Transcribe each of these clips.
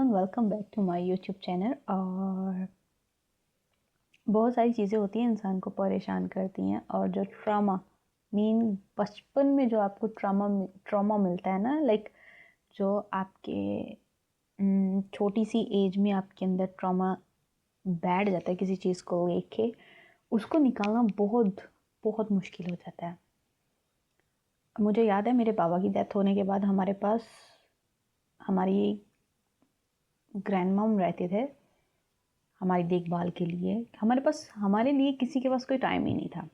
Everyone, welcome back to my YouTube channel. और बहुत सारी चीज़ें होती हैं इंसान को परेशान करती हैं, और जो ट्रॉमा बचपन में जो आपको ट्रॉमा मिलता है ना, लाइक जो आपके छोटी सी एज में आपके अंदर ट्रॉमा बैठ जाता है किसी चीज़ को लेके, उसको निकालना बहुत बहुत मुश्किल हो जाता है। मुझे याद है मेरे पापा की डेथ होने के बाद हमारे पास हमारी ग्रैंड मॉम रहते थे हमारी देखभाल के लिए। हमारे लिए किसी के पास कोई टाइम ही नहीं था।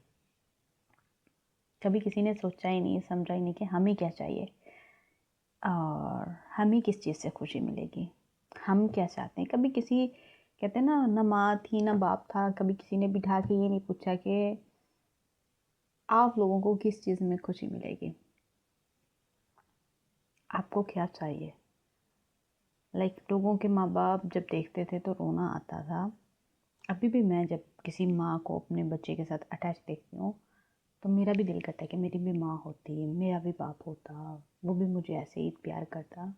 कभी किसी ने सोचा ही नहीं, समझा ही नहीं कि हमें क्या चाहिए और हमें किस चीज़ से खुशी मिलेगी, हम क्या चाहते हैं। कभी किसी कहते हैं ना माँ थी ना बाप था, कभी किसी ने बिठा के ये नहीं पूछा कि आप लोगों को किस चीज़ में खुशी मिलेगी, आपको क्या चाहिए। लोगों के माँ बाप जब देखते थे तो रोना आता था। अभी भी मैं जब किसी माँ को अपने बच्चे के साथ अटैच देखती हूँ तो मेरा भी दिल करता है कि मेरी भी माँ होती, मेरा भी बाप होता, वो भी मुझे ऐसे ही प्यार करता,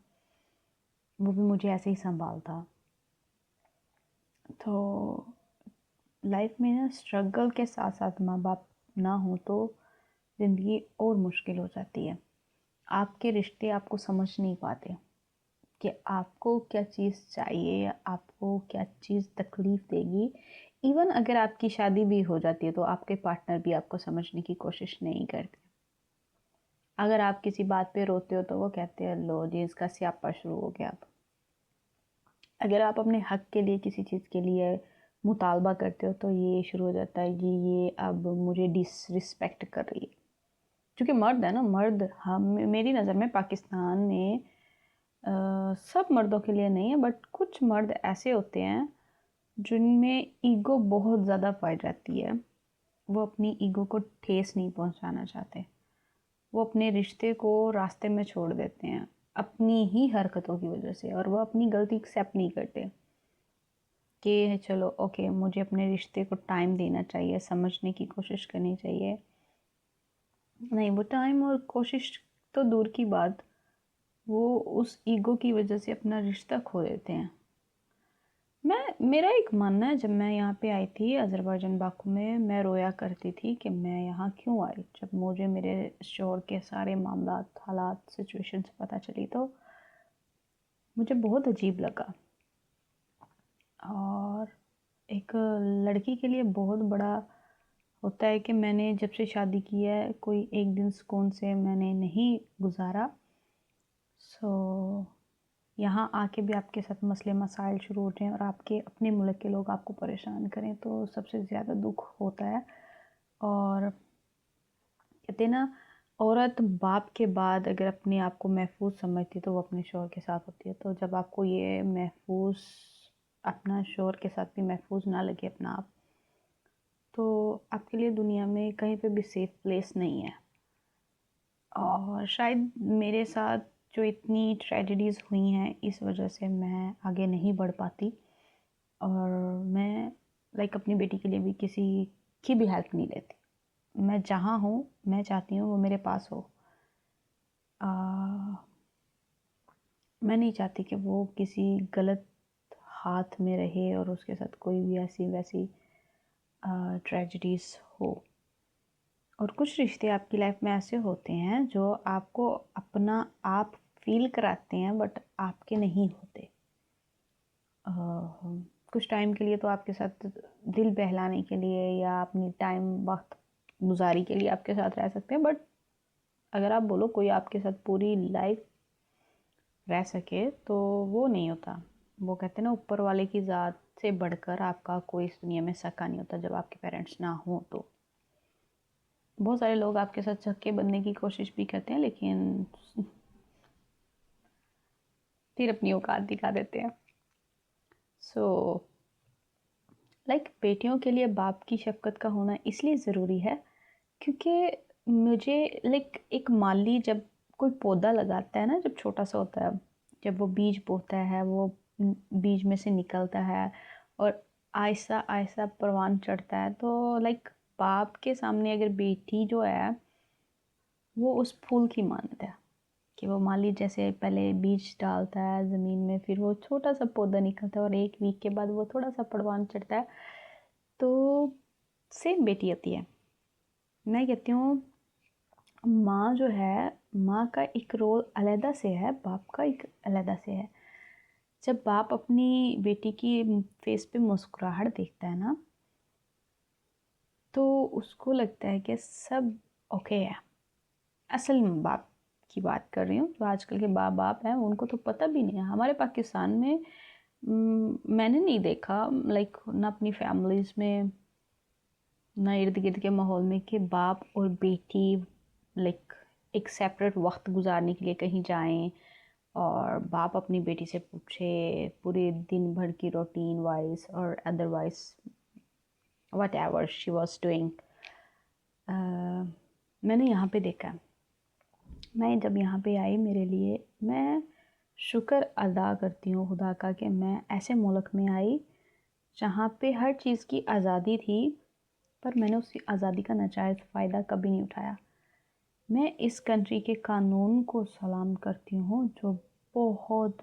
वो भी मुझे ऐसे ही संभालता। तो लाइफ में ना स्ट्रगल के साथ साथ माँ बाप ना हो तो ज़िंदगी और मुश्किल हो जाती है। आपके रिश्ते आपको समझ नहीं पाते कि आपको क्या चीज़ चाहिए या आपको क्या चीज़ तकलीफ़ देगी। इवन अगर आपकी शादी भी हो जाती है तो आपके पार्टनर भी आपको समझने की कोशिश नहीं करते। अगर आप किसी बात पे रोते हो तो वो कहते हैं लो जी इसका स्यापा शुरू हो गया। अब अगर आप अपने हक के लिए किसी चीज़ के लिए मुतालबा करते हो तो ये शुरू हो जाता है जी ये अब मुझे डिसरिस्पेक्ट कर रही है। क्योंकि मर्द है ना, मर्द हम मेरी नज़र में पाकिस्तान में सब मर्दों के लिए नहीं है, बट कुछ मर्द ऐसे होते हैं जिनमें ईगो बहुत ज़्यादा पाई जाती है। वो अपनी ईगो को ठेस नहीं पहुंचाना चाहते, वो अपने रिश्ते को रास्ते में छोड़ देते हैं अपनी ही हरकतों की वजह से, और वो अपनी गलती एक्सेप्ट नहीं करते कि चलो ओके मुझे अपने रिश्ते को टाइम देना चाहिए, समझने की कोशिश करनी चाहिए। नहीं, वो टाइम और कोशिश तो दूर की बात, वो उस ईगो की वजह से अपना रिश्ता खो देते हैं। मेरा एक मानना है, जब मैं यहाँ पे आई थी अज़रबैजान बाकू में, मैं रोया करती थी कि मैं यहाँ क्यों आई। जब मुझे मेरे शोहर के सारे मामला हालात सिचुएशन पता चली तो मुझे बहुत अजीब लगा। और एक लड़की के लिए बहुत बड़ा होता है कि मैंने जब से शादी की है कोई एक दिन सुकून से मैंने नहीं गुजारा। सो यहाँ आके भी आपके साथ मसले मसाइल शुरू हो जाएं और आपके अपने मुल्क के लोग आपको परेशान करें तो सबसे ज़्यादा दुख होता है। और कहते हैं ना, औरत बाप के बाद अगर अपने आप को महफूज समझती तो वो अपने शौहर के साथ होती है। तो जब आपको ये महफूज अपना शौहर के साथ भी महफूज ना लगे अपना आप, तो आपके लिए दुनिया में कहीं पे भी सेफ प्लेस नहीं है। और शायद मेरे साथ जो इतनी ट्रेजेडीज़ हुई हैं इस वजह से मैं आगे नहीं बढ़ पाती, और मैं अपनी बेटी के लिए भी किसी की भी हेल्प नहीं लेती। मैं जहाँ हूँ मैं चाहती हूँ वो मेरे पास हो। मैं नहीं चाहती कि वो किसी गलत हाथ में रहे और उसके साथ कोई भी ऐसी वैसी ट्रेजेडीज़ हो। और कुछ रिश्ते आपकी लाइफ में ऐसे होते हैं जो आपको अपना आप फील कराते हैं बट आपके नहीं होते। कुछ टाइम के लिए तो आपके साथ दिल बहलाने के लिए या अपनी टाइम वक्त गुजारी के लिए आपके साथ रह सकते हैं, बट अगर आप बोलो कोई आपके साथ पूरी लाइफ रह सके तो वो नहीं होता। वो कहते हैं ना, ऊपर वाले की ज़ात से बढ़कर आपका कोई इस दुनिया में सका नहीं होता जब आपके पेरेंट्स ना हो। तो बहुत सारे लोग आपके साथ चक्के बनने की कोशिश भी करते हैं लेकिन फिर अपनी औकात दिखा देते हैं। सो बेटियों के लिए बाप की शफकत का होना इसलिए ज़रूरी है क्योंकि मुझे एक माली जब कोई पौधा लगाता है ना, जब छोटा सा होता है, जब वो बीज बोता है, वो बीज में से निकलता है और आहिस्ता आहिस्ता परवान चढ़ता है, तो बाप के सामने अगर बेटी जो है वो उस फूल की मानत है। कि वो माली जैसे पहले बीज डालता है ज़मीन में, फिर वो छोटा सा पौधा निकलता है और 1 वीक के बाद वो थोड़ा सा परवान चढ़ता है। तो सेम बेटी होती है। मैं कहती हूँ माँ जो है, माँ का एक रोल अलहदा से है, बाप का एक अलहदा से है। जब बाप अपनी बेटी की फेस पे मुस्कुराहट देखता है ना, तो उसको लगता है कि सब ओके है। असल में बाप की बात कर रही हूँ, जो आजकल के बाप हैं उनको तो पता भी नहीं है। हमारे पाकिस्तान में मैंने नहीं देखा, लाइक ना अपनी फैमिलीज़ में ना इर्द गिर्द के माहौल में, कि बाप और बेटी लाइक एक सेपरेट वक्त गुजारने के लिए कहीं जाएं और बाप अपनी बेटी से पूछे पूरे दिन भर की रूटीन वाइज और otherwise what ever she was doing. मैंने यहाँ पे देखा, मैं जब यहाँ पे आई, मेरे लिए मैं शुक्र अदा करती हूँ खुदा का कि मैं ऐसे मुल्क में आई जहाँ पे हर चीज़ की आज़ादी थी, पर मैंने उसी आज़ादी का नाजायज़ फ़ायदा कभी नहीं उठाया। मैं इस कंट्री के कानून को सलाम करती हूँ, जो बहुत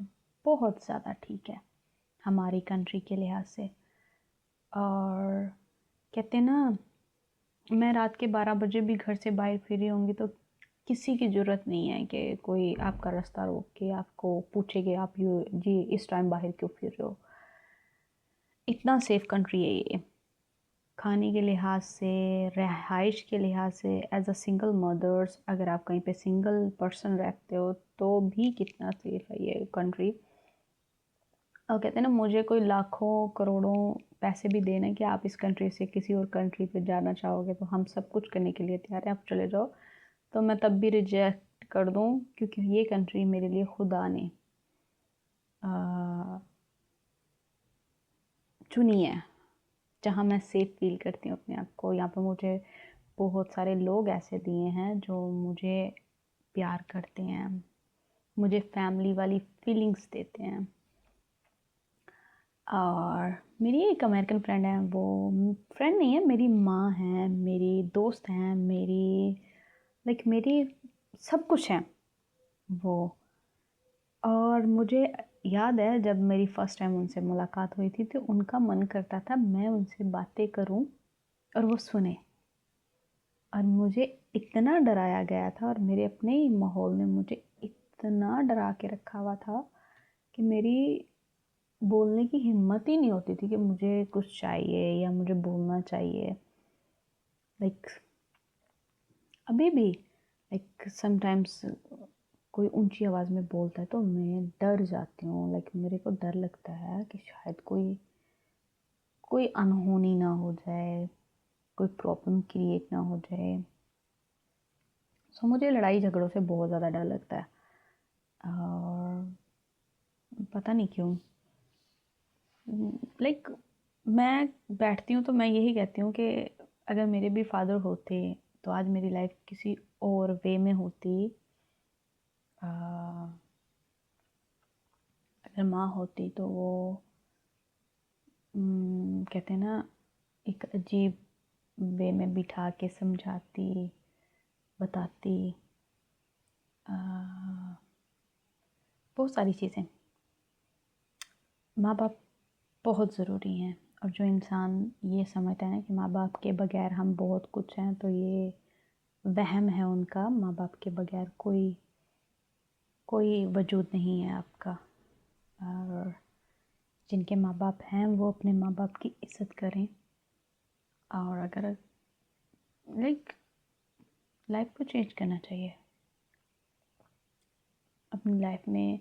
बहुत ज़्यादा ठीक है हमारी कंट्री के लिहाज से। और कहते हैं ना, मैं रात के 12 बजे भी घर से बाहर फिरी होंगी तो किसी की ज़रूरत नहीं है कि कोई आपका रास्ता रोक के आपको पूछे कि आप जी इस टाइम बाहर क्यों फिर रहे हो। इतना सेफ़ कंट्री है ये, खाने के लिहाज से, रहाइश के लिहाज से। एज अ सिंगल मदर्स, अगर आप कहीं पे सिंगल पर्सन रहते हो तो भी कितना सेफ़ है ये कंट्री। और कहते हैं ना, मुझे कोई लाखों करोड़ों पैसे भी देना कि आप इस कंट्री से किसी और कंट्री पे जाना चाहोगे तो हम सब कुछ करने के लिए तैयार हैं, आप चले जाओ, तो मैं तब भी रिजेक्ट कर दूँ, क्योंकि ये कंट्री मेरे लिए खुदा ने चुनी है, जहाँ मैं सेफ़ फील करती हूँ अपने आप को। यहाँ पर मुझे बहुत सारे लोग ऐसे दिए हैं जो मुझे प्यार करते हैं, मुझे फैमिली वाली फीलिंग्स देते हैं। और मेरी एक अमेरिकन फ्रेंड है, वो फ्रेंड नहीं है, मेरी माँ है, मेरी दोस्त हैं, मेरी सब कुछ है वो। और मुझे याद है जब मेरी फ़र्स्ट टाइम उनसे मुलाकात हुई थी तो उनका मन करता था मैं उनसे बातें करूं और वो सुने। और मुझे इतना डराया गया था और मेरे अपने ही माहौल ने मुझे इतना डरा के रखा हुआ था कि मेरी बोलने की हिम्मत ही नहीं होती थी कि मुझे कुछ चाहिए या मुझे बोलना चाहिए। लाइक अभी भी लाइक समटाइम्स कोई ऊंची आवाज़ में बोलता है तो मैं डर जाती हूँ। लाइक मेरे को डर लगता है कि शायद कोई कोई अनहोनी ना हो जाए, कोई प्रॉब्लम क्रिएट ना हो जाए। सो मुझे लड़ाई झगड़ों से बहुत ज़्यादा डर लगता है और पता नहीं क्यों। लाइक मैं बैठती हूँ तो मैं यही कहती हूँ कि अगर मेरे भी फादर होते तो आज मेरी लाइफ किसी और वे में होती। अगर माँ होती तो वो कहते हैं ना, एक अजीब वे में बिठा के समझाती, बताती, बहुत सारी चीज़ें। माँ बाप बहुत ज़रूरी हैं, और जो इंसान ये समझता है ना कि माँ बाप के बगैर हम बहुत कुछ हैं, तो ये वहम है उनका। माँ बाप के बगैर कोई कोई वजूद नहीं है आपका। और जिनके माँ बाप हैं वो अपने माँ बाप की इज़्ज़त करें। और अगर लाइक लाइफ को चेंज करना चाहिए, अपनी लाइफ में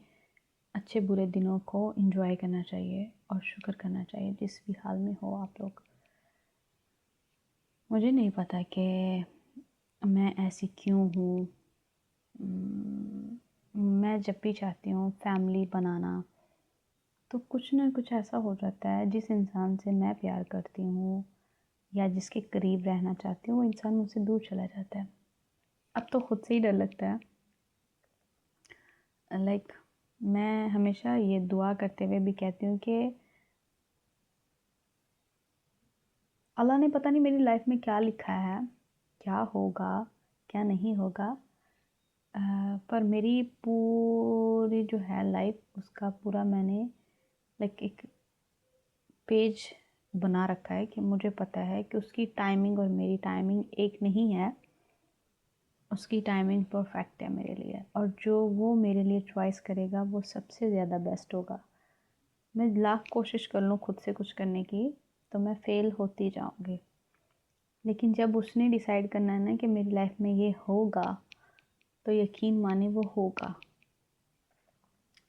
अच्छे बुरे दिनों को एंजॉय करना चाहिए और शुक्र करना चाहिए जिस भी हाल में हो आप लोग। मुझे नहीं पता कि मैं ऐसी क्यों हूँ। मैं जब भी चाहती हूँ फैमिली बनाना तो कुछ ना कुछ ऐसा हो जाता है, जिस इंसान से मैं प्यार करती हूँ या जिसके करीब रहना चाहती हूँ वो इंसान मुझसे दूर चला जाता है। अब तो खुद से ही डर लगता है। लाइक मैं हमेशा ये दुआ करते हुए भी कहती हूँ कि अल्लाह ने पता नहीं मेरी लाइफ में क्या लिखा है, क्या होगा क्या नहीं होगा, पर मेरी पूरी जो है लाइफ, उसका पूरा मैंने लाइक एक पेज बना रखा है कि मुझे पता है कि उसकी टाइमिंग और मेरी टाइमिंग एक नहीं है। उसकी टाइमिंग परफेक्ट है मेरे लिए, और जो वो मेरे लिए चॉइस करेगा वो सबसे ज़्यादा बेस्ट होगा। मैं लाख कोशिश कर लूँ खुद से कुछ करने की तो मैं फ़ेल होती जाऊँगी, लेकिन जब उसने डिसाइड करना है ना कि मेरी लाइफ में ये होगा, तो यकीन माने वो होगा।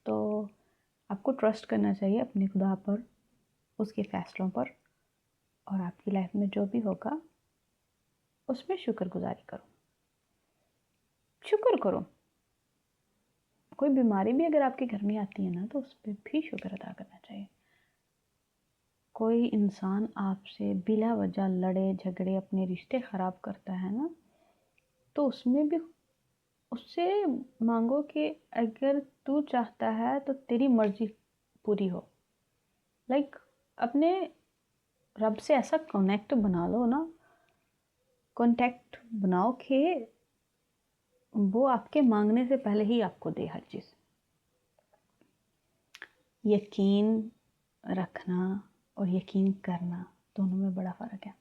तो आपको ट्रस्ट करना चाहिए अपने खुदा पर, उसके फ़ैसलों पर, और आपकी लाइफ में जो भी होगा उसमें शुक्रगुजारी करो, शुक्र करो। कोई बीमारी भी अगर आपके घर में आती है ना, तो उस पर भी शुक्र अदा करना चाहिए। कोई इंसान आपसे बिला वजह लड़े झगड़े अपने रिश्ते ख़राब करता है ना, तो उसमें भी उससे मांगो कि अगर तू चाहता है तो तेरी मर्जी पूरी हो। लाइक अपने रब से ऐसा कनेक्ट बना लो ना, कॉन्टैक्ट बनाओ कि वो आपके मांगने से पहले ही आपको दे हर चीज़। यकीन रखना और यकीन करना दोनों में बड़ा फ़र्क है।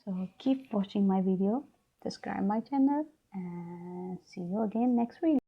So keep watching my video, subscribe my channel, and see you again next week.